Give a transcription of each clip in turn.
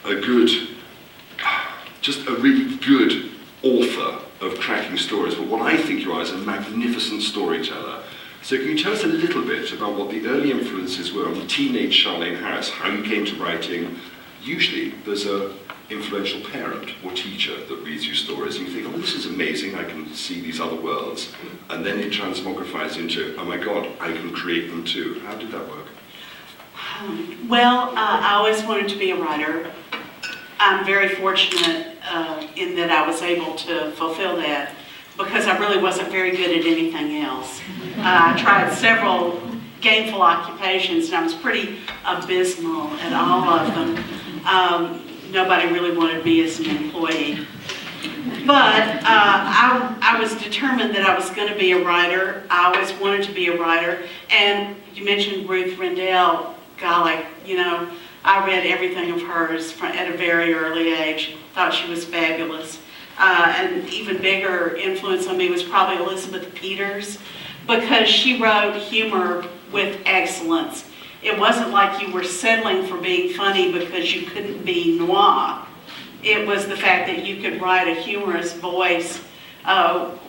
a good, just a really good author of cracking stories, but what I think you are is a magnificent storyteller. So can you tell us a little bit about what the early influences were on teenage Charlaine Harris, how you came to writing? Usually there's a influential parent or teacher that reads you stories and you think, oh, this is amazing, I can see these other worlds. And then it transmogrifies into, oh my God, I can create them too. How did that work? Well, I always wanted to be a writer. I'm very fortunate in that I was able to fulfill that because I really wasn't very good at anything else. I tried several gainful occupations and I was pretty abysmal at all of them. Nobody really wanted me as an employee. But I was determined that I was going to be a writer. I always wanted to be a writer. And you mentioned Ruth Rendell. Golly, you know, I read everything of hers at a very early age. Thought she was fabulous. An even bigger influence on me was probably Elizabeth Peters because she wrote humor with excellence. It wasn't like you were settling for being funny because you couldn't be noir. It was the fact that you could write a humorous voice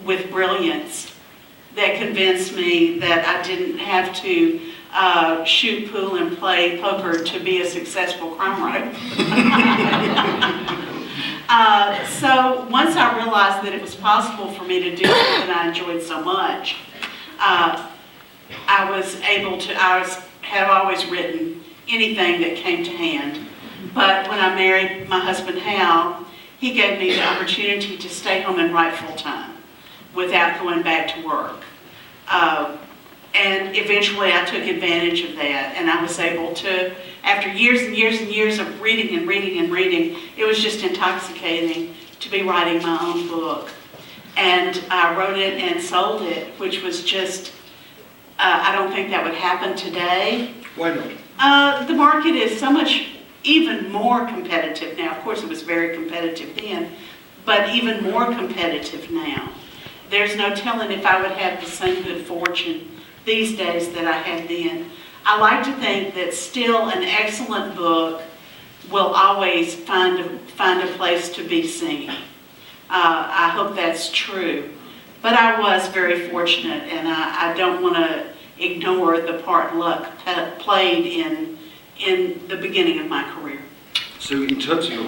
with brilliance that convinced me that I didn't have to shoot pool and play poker to be a successful crime writer. So once I realized that it was possible for me to do something I enjoyed so much, I have always written anything that came to hand. But when I married my husband Hal, he gave me the opportunity to stay home and write full time without going back to work. And eventually I took advantage of that, and I was able to, after years and years and years of reading and reading and reading, it was just intoxicating to be writing my own book. And I wrote it and sold it, which was just, I don't think that would happen today. Why not? The market is so much even more competitive now. Of course it was very competitive then, but even more competitive now. There's no telling if I would have the same good fortune these days that I had then. I like to think that still an excellent book will always find a place to be seen. I hope that's true. But I was very fortunate, and I don't want to ignore the part luck played in the beginning of my career. So in terms of your